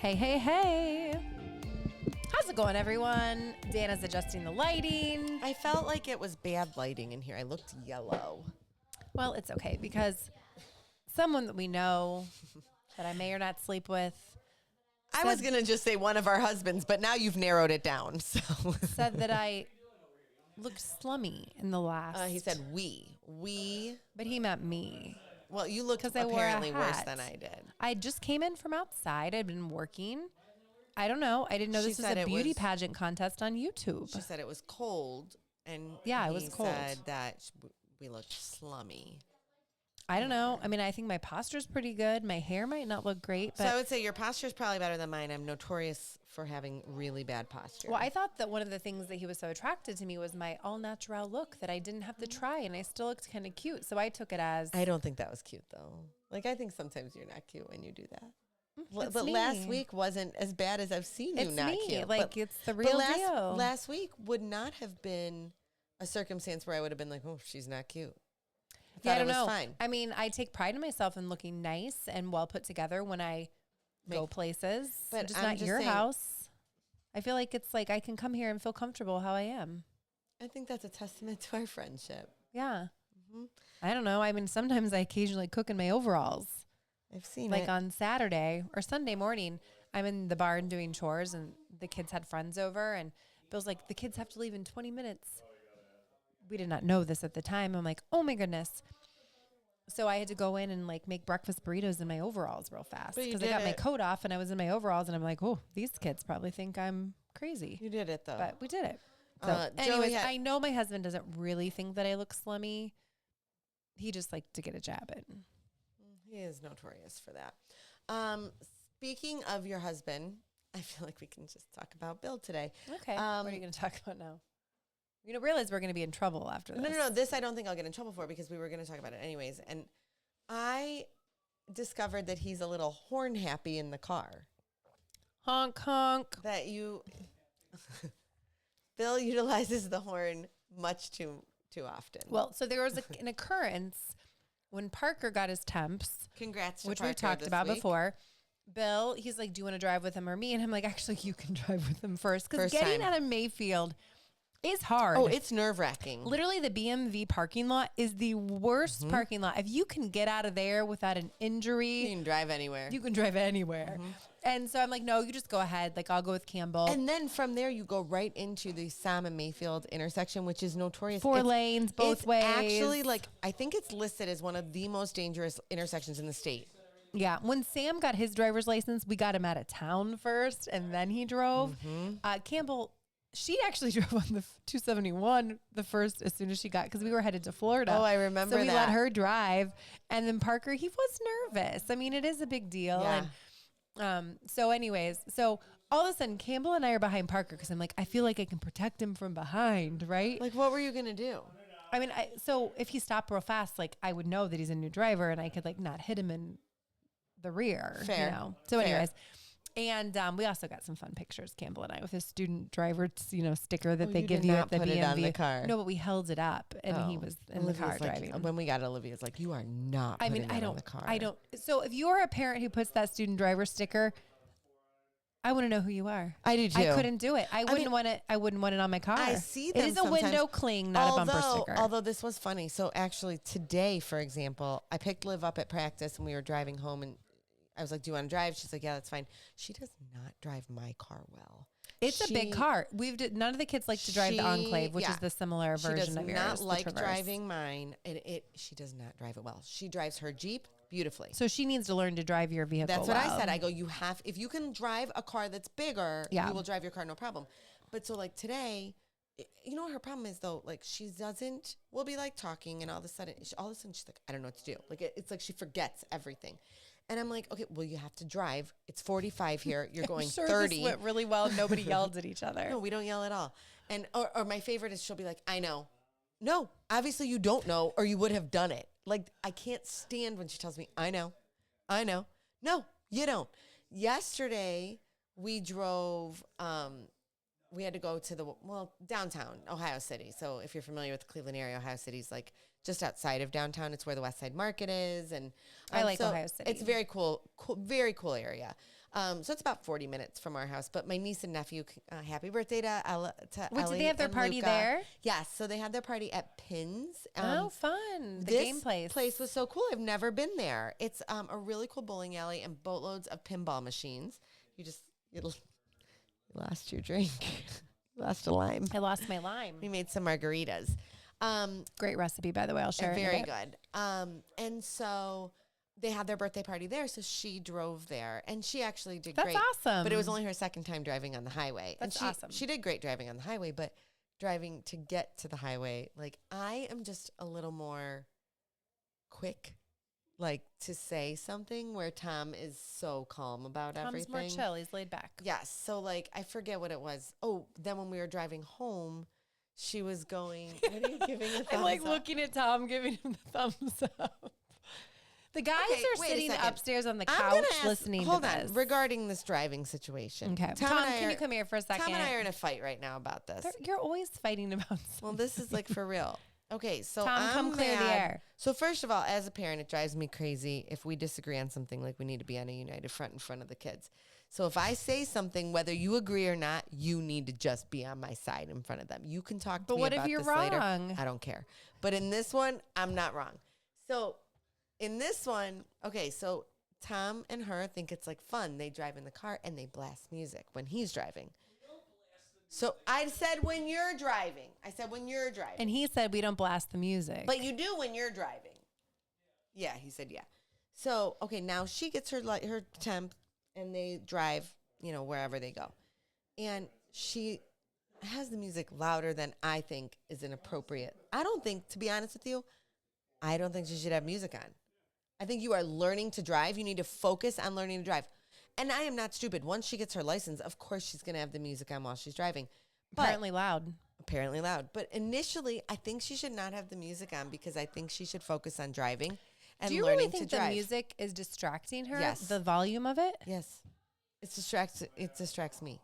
Hey, hey, hey. How's it going, everyone? Danna's adjusting the lighting. I felt like it was bad lighting in here. I looked yellow. Well, it's okay because someone that we know that I may or not sleep with I was going to just say one of our husbands, but now you've narrowed it down. So said that I looked slummy in the last. he said we. But he meant me. Well, you looked 'Cause I wore a apparently worse hat. than I did. I just came in from outside. I'd been working. I don't know. I didn't know She this was said a it beauty was- pageant contest on YouTube. She said it was cold, and Yeah, it he was cold. said that we looked slummy. I don't know. I mean, I think my posture's pretty good. My hair might not look great, So but I would say your posture is probably better than mine. I'm notorious for having really bad posture. well, I thought that one of the things that he was so attracted to me was my all natural look that I didn't have to try, and I still looked kind of cute. So I took it as I don't think that was cute, though. Like, I think sometimes you're not cute when you do that. It's But me. last week wasn't as bad as I've seen you It's not me. cute. Like, But- it's the but real deal. Last week would not have been a circumstance where I would have been like, oh, she's not cute. Yeah, I don't it was know. fine. I mean, I take pride in myself in looking nice and well put together when I go places, but just I'm not just your saying- house. I feel like it's like I can come here and feel comfortable how I am. I think that's a testament to our friendship. Yeah. I don't know. I mean, sometimes I occasionally cook in my overalls. I've seen Like it. on Saturday or Sunday morning, I'm in the barn doing chores and the kids had friends over and Bill's like, the kids have to leave in 20 minutes. We did not know this at the time. I'm like, oh my goodness. So I had to go in and like make breakfast burritos in my overalls real fast But you because I did got my it. coat off and I was in my overalls and I'm like, oh, these kids probably think I'm crazy. You did it, though. But we did it. So Joey anyways, had- I know my husband doesn't really think that I look slummy. He just liked to get a jab in. He is notorious for that. Speaking of your husband, I feel like we can just talk about Bill today. Okay. What are you going to talk about now? You're going to realize we're going to be in trouble after this. No. This I don't think I'll get in trouble for because we were going to talk about it anyways. And I discovered that he's a little horn happy in the car. Honk, honk. That Bill utilizes the horn much too often. Well, so there was an occurrence when Parker got his temps, Congrats to which Parker we've talked this about week. before. Bill, he's like, do you want to drive with him or me? And I'm like, actually, you can drive with him first. Because First getting time. out of Mayfield is hard. Oh, it's nerve-wracking. Literally, the BMV parking lot is the worst parking lot. If you can get out of there without an injury, You can drive anywhere. you can drive anywhere. And so I'm like, no, you just go ahead. Like, I'll go with Campbell. And then from there, you go right into the Sam and Mayfield intersection, which is notorious. Four lanes, both it's ways. Actually, like, I think it's listed as one of the most dangerous intersections in the state. Yeah. When Sam got his driver's license, we got him out of town first and then he drove. Campbell, she actually drove on the 271 the first as soon as she got, because we were headed to Florida. Oh, I remember So we that. let her drive. And then Parker, he was nervous. I mean, it is a big deal. Yeah. And so anyways, so all of a sudden Campbell and I are behind Parker because I'm like, I feel like I can protect him from behind, right? Like, what were you going to do? I mean, so if he stopped real fast, like I would know that he's a new driver and I could like not hit him in the rear, Fair. you know? So Fair. anyways, and we also got some fun pictures, Campbell and I, with his student driver, sticker that they you give did you not at the put BMV. it on the car. No, but we held it up and he Oh. was in Olivia's the car like, driving. When we got it, Olivia's like, you are not I mean, putting that on the car. I don't. So if you're a parent who puts that student driver sticker, I want to know who you are. I do too. I couldn't do it. I wouldn't mean, want it. I wouldn't want it on my car. I see them It is a sometimes. window cling, not a bumper sticker. Although this was funny. So actually today, for example, I picked Liv up at practice and we were driving home and I was like, do you want to drive? She's like, yeah, that's fine. She does not drive my car well. It's a big car. None of the kids like to drive the Enclave, which is the similar version of yours. She does not the like Traverse. driving mine, and she does not drive it well. She drives her Jeep beautifully. So she needs to learn to drive your vehicle. That's what I well. said. I go, if you can drive a car that's bigger, Yeah. you will drive your car, no problem. But so like today, you know what her problem is though? Like we'll be like talking and all of a sudden she's like, I don't know what to do. Like it's like she forgets everything. And I'm like, okay, well, you have to drive. It's 45 here. You're going I'm sure 30. This went really well. Nobody yelled at each other. No, we don't yell at all. And or my favorite is she'll be like, I know. No, obviously you don't know, or you would have done it. Like I can't stand when she tells me, I know. No, you don't. Yesterday we drove. We had to go to downtown Ohio City. So if you're familiar with the Cleveland area, Ohio City's like just outside of downtown. It's where the West Side Market is. And I like Ohio City. It's very cool, very cool area. So it's about 40 minutes from our house. But my niece and nephew, happy birthday to Wait, Ellie did they have their and party Luca. there? Yes, so they had their party at Pins. Oh, fun. The this game place was so cool. I've never been there. It's a really cool bowling alley and boatloads of pinball machines. You lost your drink. You lost a lime. I lost my lime. We made some margaritas. Great recipe, by the way. I'll share it. Very good. And so they had their birthday party there, so she drove there, and she actually did great. That's awesome. But it was only her second time driving on the highway. That's and awesome. She did great driving on the highway, but driving to get to the highway, like I am just a little more quick, like to say something where Tom is so calm about everything. Tom's more chill. He's laid back. Yes. So like I forget what it was. Oh, then when we were driving home, she was going. What are you giving a thumbs I'm like up? looking at Tom, giving him the thumbs up. The guys are sitting upstairs on the couch listening to this. Hold on, regarding this driving situation. Okay, Tom, can you come here for a second? Tom and I are in a fight right now about this. You're always fighting about something. Well, this is like for real. Okay, so Tom, come clear the air. So first of all, as a parent, it drives me crazy if we disagree on something. Like we need to be on a united front in front of the kids. So if I say something, whether you agree or not, you need to just be on my side in front of them. You can talk to me about this later. But what if you're wrong? I don't care. But in this one, I'm not wrong. So in this one, okay, so Tom and her think it's like fun. They drive in the car and they blast music when he's driving. So I said when you're driving. And he said we don't blast the music. But you do when you're driving. Yeah, he said yeah. So, okay, now she gets her temp and they drive, wherever they go. And she has the music louder than I think is inappropriate. I don't think, to be honest with you, I don't think she should have music on. I think you are learning to drive. You need to focus on learning to drive. And I am not stupid. Once she gets her license, of course she's going to have the music on while she's driving. Apparently loud. But initially, I think she should not have the music on because I think she should focus on driving and Do you learning really think to the drive. music is distracting her? Yes. The volume of it? Yes. It distracts me.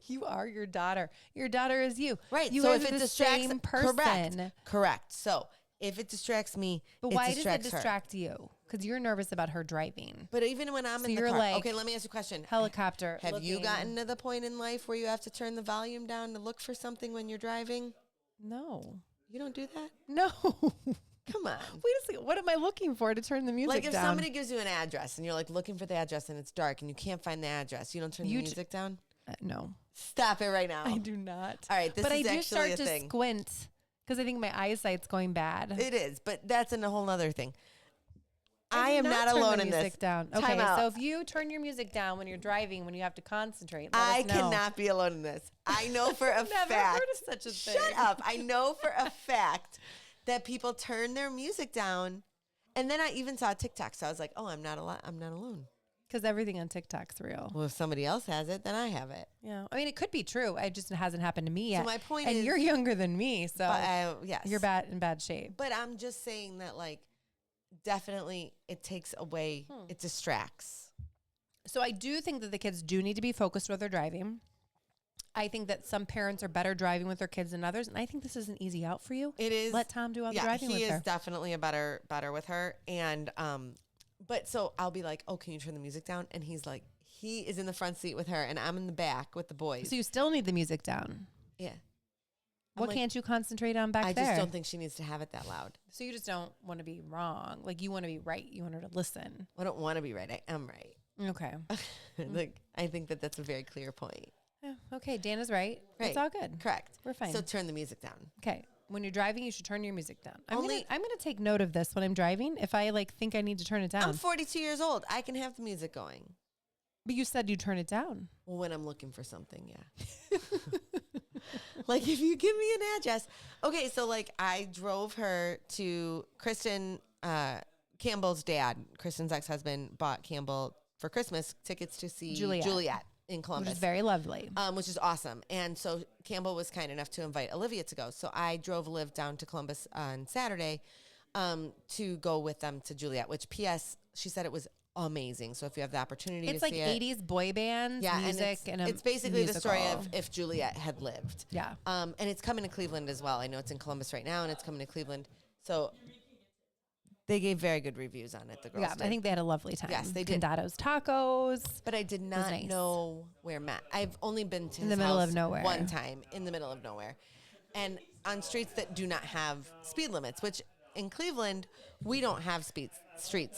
You are your daughter. Your daughter is you. Right. You so guys if are it the distracts, same person. Correct. So if it distracts me, But it why does it distracts her. distract you? Because you're nervous about her driving. But even when I'm in the you're car. like Okay, let me ask you a question. Helicopter. Have you looking. gotten to the point in life where you have to turn the volume down to look for something when you're driving? No. You don't do that? No. Come on. Wait a second. What am I looking for to turn the music down? Like if somebody gives you an address and you're like looking for the address and it's dark and you can't find the address, you don't turn the music down? No. Stop it right now. I do not. All right, this but is I do actually start a to thing. squint because I think my eyesight's going bad. It is, but that's a whole other thing. I am not alone in this. Down. Time Okay, out. so if you turn your music down when you're driving, when you have to concentrate, let I us know. cannot be alone in this. I know for a Never fact. heard of such a thing. Shut up. I know for a fact that people turn their music down. And then I even saw TikTok. So I was like, oh, I'm not alone. Because everything on TikTok's real. Well, if somebody else has it, then I have it. Yeah. I mean, it could be true. It just hasn't happened to me yet. So my point and is, you're younger than me, so yes, you're in bad shape. But I'm just saying that, like, definitely it takes away, it distracts. So I do think that the kids do need to be focused while they're driving. I think that some parents are better driving with their kids than others, and I think this is an easy out for you. It is. Let Tom do all the driving with her. He is definitely a better with her. And but so I'll be like, oh, can you turn the music down? And he's like, he is in the front seat with her, and I'm in the back with the boys. So you still need the music down. Yeah. What can't you concentrate on back there? I just don't think she needs to have it that loud. So you just don't want to be wrong. Like you want to be right. You want her to listen. I don't want to be right. I am right. Okay. Like I think that that's a very clear point. Yeah, okay. Dana's right. It's all good. Correct. We're fine. So turn the music down. Okay. When you're driving, you should turn your music down. I'm gonna take note of this when I'm driving. If I think I need to turn it down. I'm 42 years old. I can have the music going. But you said you turn it down. Well, when I'm looking for something, yeah. Like if you give me an address. Okay, so I drove her to Kristin, Campbell's dad. Kristin's ex-husband bought Campbell for Christmas tickets to see Juliet in Columbus. Which is very lovely. Which is awesome. And so Campbell was kind enough to invite Olivia to go. So I drove Liv down to Columbus on Saturday to go with them to Juliet, which P.S., she said it was amazing. So if you have the opportunity to see it. It's 80s boy bands, music, and it's basically musical. the story of if Juliet had lived. Yeah. And it's coming to Cleveland as well. I know it's in Columbus right now, and it's coming to Cleveland. So They gave very good reviews on it. The girls Yeah, did. I think they had a lovely time. Yes, they did. Condato's tacos. But I did not nice. know where Matt. I've only been to In his the middle house of nowhere. one time in the middle of nowhere, and on streets that do not have speed limits. Which in Cleveland, we don't have streets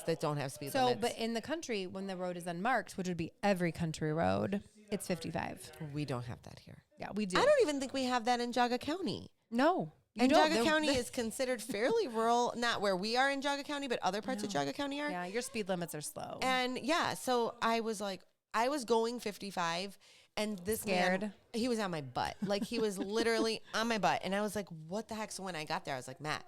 that don't have speed limits. But in the country, when the road is unmarked, which would be every country road, it's 55. We don't have that here. Yeah, we do. I don't even think we have that in Jaga County. No. And Jaga County is considered fairly rural, not where we are in Jaga County, but other parts of Jaga County are. Yeah, your speed limits are slow. And yeah, so I was going 55, and this man, he was on my butt. Like, he was literally on my butt. And I was like, what the heck? So when I got there, I was like, Matt,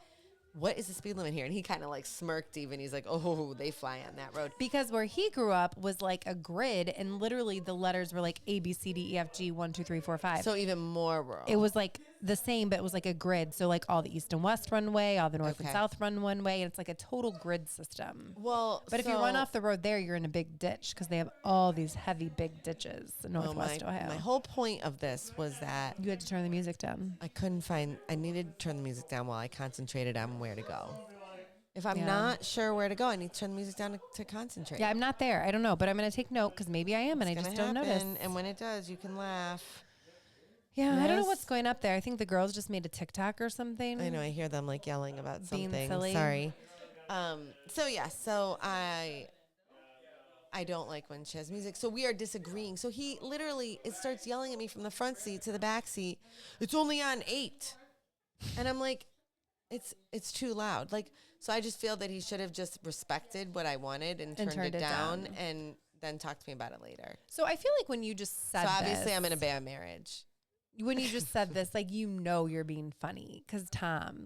what is the speed limit here? And he kind of like smirked even. He's like, oh, they fly on that road. Because where he grew up was like a grid, and literally the letters were like A, B, C, D, E, F, G, 1, 2, 3, 4, 5. So even more rural. It was like the same, but it was like a grid. So like all the east and west run way, all the north and south run one way, and it's like a total grid system. Well, but if you run off the road there, you're in a big ditch because they have all these heavy big ditches in Northwest Ohio. My whole point of this was that you had to turn the music down. I needed to turn the music down while I concentrated on where to go. If I'm not sure where to go, I need to turn the music down to concentrate. Yeah, I'm not there. I don't know, but I'm going to take note because maybe I am, and I just don't notice. And when it does, you can laugh. Yeah, I don't know what's going up there. I think the girls just made a TikTok or something. I know. I hear them like yelling about Being something. silly. Sorry. So I don't like when she has music. So we are disagreeing. So he literally starts yelling at me from the front seat to the back seat. It's only on 8, and I'm like, it's too loud. Like, so I just feel that he should have just respected what I wanted and turned it down and then talked to me about it later. So I feel like when you just said so obviously I'm in a bad marriage. When you just said this, like, you're being funny because Tom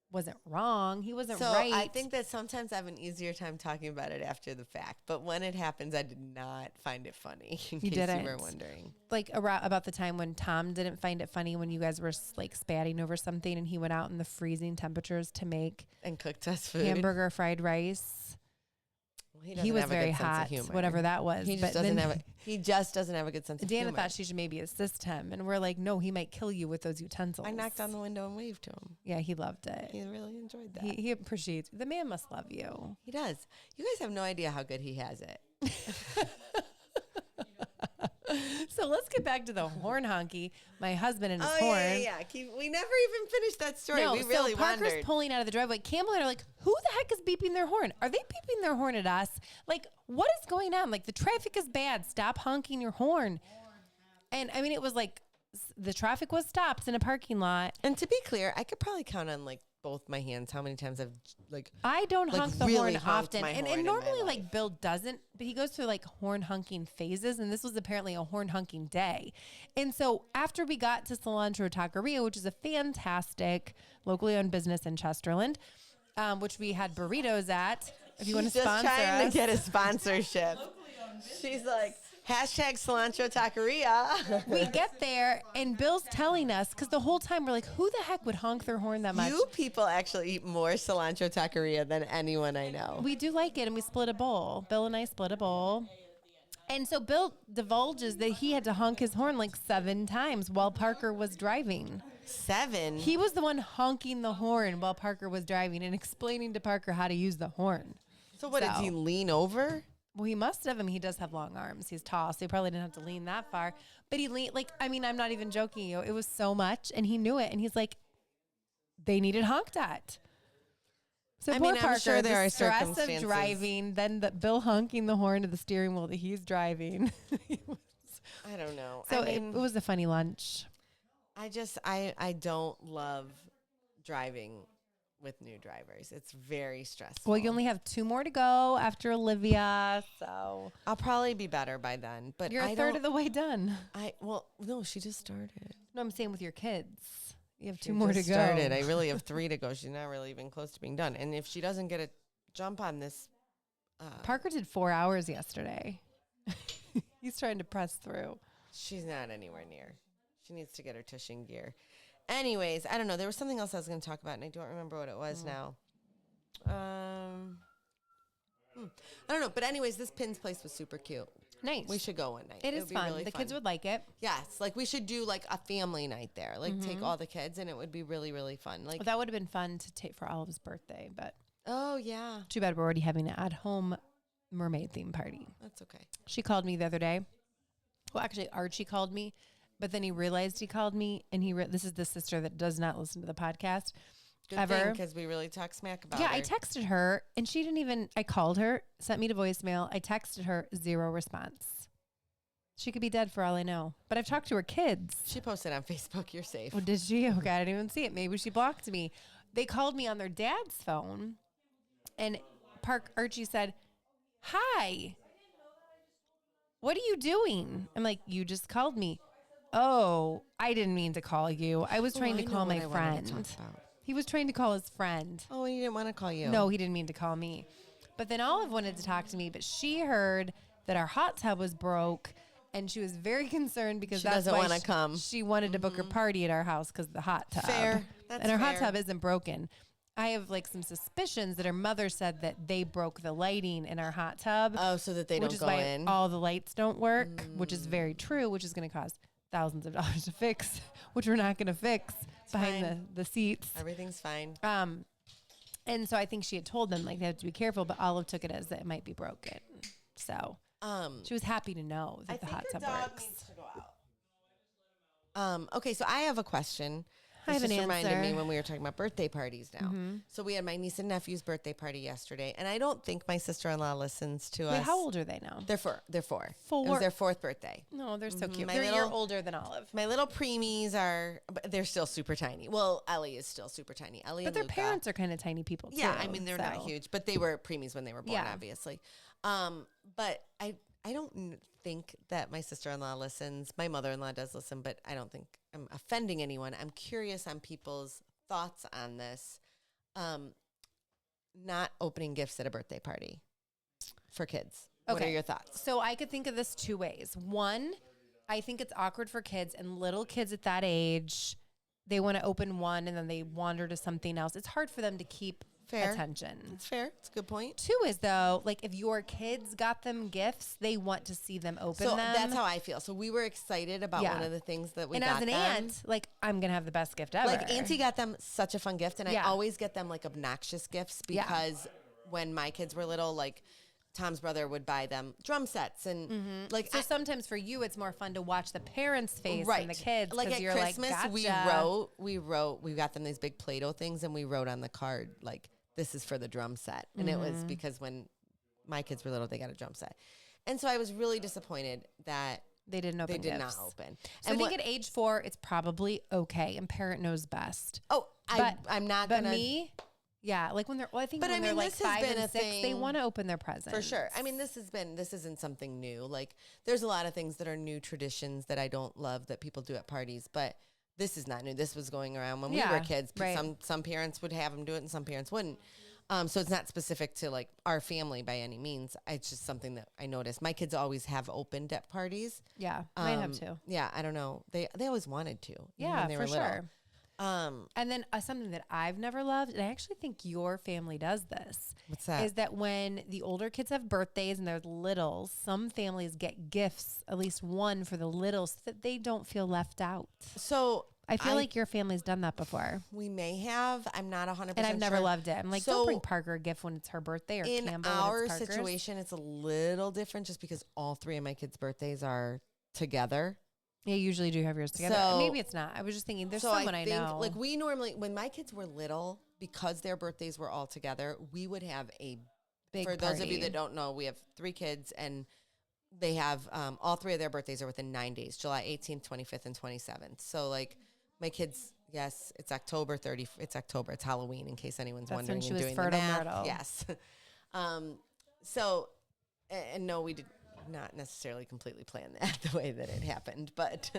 wasn't wrong. He wasn't right. I think that sometimes I have an easier time talking about it after the fact. But when it happens, I did not find it funny, in case you were wondering. Like about the time when Tom didn't find it funny when you guys were like spatting over something and he went out in the freezing temperatures to make and cooked us food. Hamburger fried rice. He was very hot, whatever that was. He just doesn't have a good sense of humor. Danna thought she should maybe assist him. And we're like, no, he might kill you with those utensils. I knocked on the window and waved to him. Yeah, he loved it. He really enjoyed that. He appreciates it. The man must love you. He does. You guys have no idea how good he has it. So let's get back to the horn-honky. My husband and his horn. Yeah. We never even finished that story. No, we really Parker's wondered. pulling out of the driveway. Campbell and I are like, who the heck is beeping their horn? Are they beeping their horn at us? Like, what is going on? Like, the traffic is bad. Stop honking your horn. And, I mean, it was like the traffic was stopped in a parking lot. And to be clear, I could probably count on, like, both my hands how many times I've, like... I don't honk the really horn often. And normally, like, like, Bill doesn't, but he goes through, like, horn-honking phases, and this was apparently a horn-honking day. And so after we got to Cilantro Taqueria, which is a fantastic locally owned business in Chesterland, which we had burritos at. If you want to sponsor us. She's just trying to get a sponsorship. She's like... Hashtag cilantro taqueria. We get there, and Bill's telling us, because the whole time we're like, who the heck would honk their horn that much? You people actually eat more cilantro taqueria than anyone I know. We do like it, and we split a bowl. Bill and I split a bowl. And so Bill divulges that he had to honk his horn like 7 times while Parker was driving. 7? He was the one honking the horn while Parker was driving and explaining to Parker how to use the horn. So what, did he lean over? Well, he must have. I mean, he does have long arms. He's tall, so he probably didn't have to lean that far. But he leaned, like, I mean, I'm not even joking you. It was so much, and he knew it. And he's like, they needed honked at. So poor Parker, I'm sure there are stress circumstances. of driving, then Bill honking the horn to the steering wheel that he's driving. I don't know. So it was a funny lunch. I don't love driving with new drivers. It's very stressful. Well, you only have 2 more to go after Olivia, so I'll probably be better by then. But you're a third of the way done. No, she just started. No, I'm saying with your kids. You have 2 more to go. I really have 3 to go. She's not really even close to being done. And if she doesn't get a jump on this, Parker did 4 hours yesterday. He's trying to press through. She's not anywhere near. She needs to get her tush in gear. Anyways, I don't know. There was something else I was going to talk about, and I don't remember what it was now. I don't know. But anyways, this Pin's place was super cute. Nice. We should go one night. It is would be fun. really The fun. kids would like it. Yes, like we should do like a family night there. Like take all the kids, and it would be really, really fun. Like, Well, that would have been fun to take for Olive's birthday, but oh yeah, too bad we're already having an at-home mermaid theme party. that's okay. She called me the other day. Well, actually, Archie called me, but then he realized he called me, and this is the sister that does not listen to the podcast Good ever. because we really talk smack about Yeah, her. I texted her, and she didn't even. I called her, sent me to voicemail. I texted her, 0 response. She could be dead for all I know. But I've talked to her kids. She posted on Facebook. You're safe. Oh, did she? Okay, I didn't even see it. Maybe she blocked me. They called me on their dad's phone, and Archie said, "Hi, what are you doing?" I'm like, "You just called me." "Oh, I didn't mean to call you. I was trying to call my friend." He was trying to call his friend. Oh, he didn't want to call you. No, he didn't mean to call me. But then Olive wanted to talk to me, but she heard that our hot tub was broke, and she was very concerned because She that's doesn't why wanna come. She wanted to book her party at our house because of the hot tub. Fair. That's and our hot fair. tub isn't broken. I have like some suspicions that her mother said that they broke the lighting in our hot tub. Oh, so that they which don't is go why in. all the lights don't work, which is very true, which is going to cost thousands of dollars to fix, which we're not going to fix behind fine. the seats. Everything's fine. And so I think she had told them like they have to be careful, but Olive took it as that it might be broken. So she was happy to know that the hot tub works. needs to go out. Okay, so I have a question. I This have an just reminded me answer. when we were talking about birthday parties now. So we had my niece and nephew's birthday party yesterday, and I don't think my sister-in-law listens to Wait, us. how old are they now? They're four. They're four. It Four. was their fourth birthday. No, they're so cute. My They're a year little- older than Olive. My little preemies are, but they're still super tiny. Well, Ellie is still super tiny. Ellie But and their Luca. parents are kind of tiny people too. Yeah, I mean they're not so. huge, but they were preemies when they were born, Yeah. obviously. But I don't think that my sister-in-law listens. My mother-in-law does listen, but I don't think I'm offending anyone. I'm curious on people's thoughts on this. Not opening gifts at a birthday party for kids. What are Okay. your thoughts? So I could think of this two ways. One, I think it's awkward for kids and little kids at that age. They want to open one and then they wander to something else. It's hard for them to keep Fair. attention. It's fair. It's a good point. Two is though, like if your kids got them gifts, they want to see them open So them. that's how I feel. So we were excited about Yeah. one of the things that we and got as an them. aunt, like I'm gonna have the best gift ever. Like Auntie got them such a fun gift, and I Yeah. always get them like obnoxious gifts Yeah. because when my kids were little, like Tom's brother would buy them drum sets and like So sometimes for you, it's more fun to watch the parents' face right than the kids. Like 'cause at you're Christmas, like, we gotcha. got them these big Play-Doh things, and we wrote on the card like this is for the drum set, and it was because when my kids were little, they got a drum set, and so I was really disappointed that They didn't open they did gifts. not open. So I think at age 4, it's probably okay, and parent knows best. I'm not but gonna. But me, yeah, like when they're. Well, I think But when I they're mean, like this has 5 been and a 6, they thing want to open their presents for sure. I mean, this isn't something new. Like, there's a lot of things that are new traditions that I don't love that people do at parties, but this is not new. This was going around when we Yeah, were kids. right. Some parents would have them do it, and some parents wouldn't. So it's not specific to like our family by any means. It's just something that I noticed. My kids always have opened at parties. Yeah, mine have too. Yeah, I don't know. They always wanted to. even Yeah, when they for were little. sure. And then something that I've never loved, and I actually think your family does this. What's that? Is that when the older kids have birthdays and they're little, some families get gifts, at least one for the littles, so that they don't feel left out. So I feel like your family's done that before. we may have. I'm not 100%. And I've never sure. loved it. I'm like, So, don't bring Parker a gift when it's her birthday or in Campbell our when it's Parker's. situation, it's a little different just because all 3 of my kids' birthdays are together. Yeah, you usually do have yours together. So- Maybe it's not. I was just thinking, there's so someone I think, know. like we normally, when my kids were little, because their birthdays were all together, we would have a Big for those of you party. that don't know, we have 3 kids, and they have all 3 of their birthdays are within 9 days: July 18th, 25th, and 27th. So like my kids. Yes, it's October 30. It's October. It's Halloween, in case anyone's That's when wondering she and was doing the fertile math. myrtle. Yes. So, and no, we did not necessarily completely plan that the way that it happened, but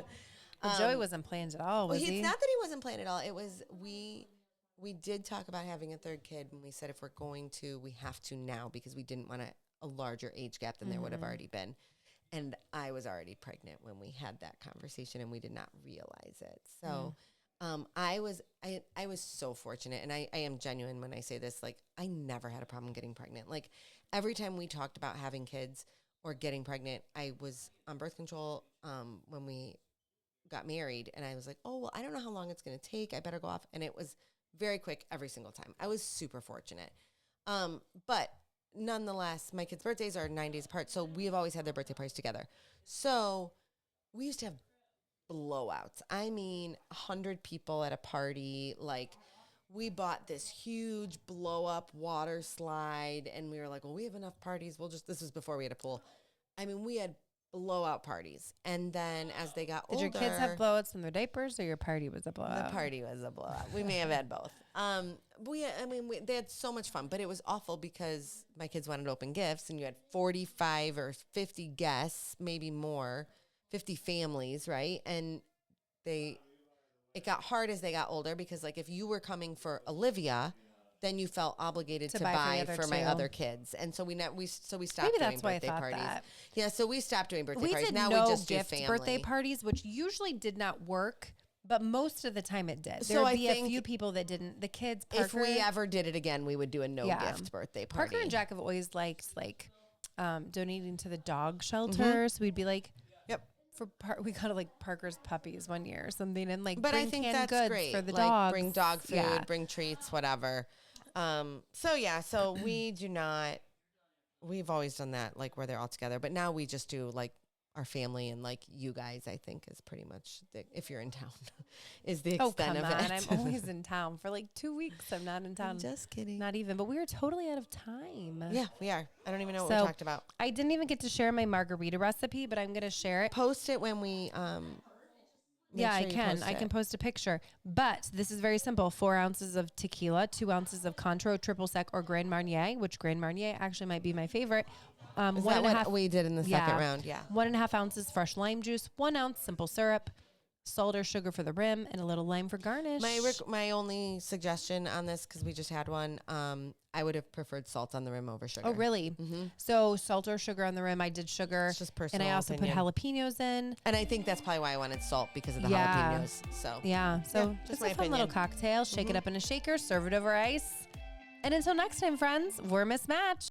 Well, Joey wasn't planned at all, was well, he? it's not that he wasn't planned at all. It was we did talk about having a 3rd kid, and we said if we're going to, we have to now because we didn't want a larger age gap than there would have already been. And I was already pregnant when we had that conversation, and we did not realize it. So I was so fortunate, and I am genuine when I say this. Like, I never had a problem getting pregnant. Like, every time we talked about having kids, or getting pregnant. I was on birth control when we got married, and I was like, oh, well, I don't know how long it's going to take. I better go off. And it was very quick every single time. I was super fortunate. But nonetheless, my kids' birthdays are 9 days apart, so we have always had their birthday parties together. So we used to have blowouts. I mean, 100 people at a party. Like, we bought this huge blow-up water slide, and we were like, well, we have enough parties. This was before we had a pool. I mean, we had blowout parties. And then as they got older. Did your kids have blowouts from their diapers, or your party was a blowout? The party was a blowout. We may have had both. They had so much fun, but it was awful because my kids wanted to open gifts, and you had 45 or 50 guests, maybe more, 50 families, right? And it got hard as they got older because, like, if you were coming for Olivia, then you felt obligated to buy for my other kids, and so we stopped Maybe doing that's why I birthday thought parties. that. Yeah, so we stopped doing birthday We parties. did Now no we just do gift family birthday parties, which usually did not work, but most of the time it did. So There would I be a think few people that didn't. The kids, Parker, if we ever did it again, we would do a gift birthday party. Parker and Jack have always liked donating to the dog shelter. So we'd be like, Yep. we got like Parker's puppies one year or something, and like But bring I think canned that's goods great. for the like, dogs. bring dog food, Yeah. bring treats, whatever. So we do not. We've always done that, like where they're all together. But now we just do like our family and like you guys. I think is pretty much if you're in town, is the extent of it. I'm always in town for like 2 weeks. I'm not in town. I'm just kidding. Not even. But we are totally out of time. Yeah, we are. I don't even know what So, we talked about. I didn't even get to share my margarita recipe, but I'm going to share it. Post it when we. Yeah, I can. I can post a picture. But this is very simple. 4 ounces of tequila, 2 ounces of Cointreau, Triple Sec, or Grand Marnier, which Grand Marnier actually might be my favorite. Is that what we did in the second round? Yeah. 1.5 ounces fresh lime juice, 1 ounce simple syrup, salt or sugar for the rim, and a little lime for garnish. My only suggestion on this, because we just had one, I would have preferred salt on the rim over sugar. Oh, really? Mm-hmm. So salt or sugar on the rim. I did sugar. It's just personal and I also opinion. put jalapenos in. And I think that's probably why I wanted salt, because of the jalapenos. So yeah. So just just my a fun opinion. little cocktail. Shake it up in a shaker. Serve it over ice. And until next time, friends, we're Mismatched.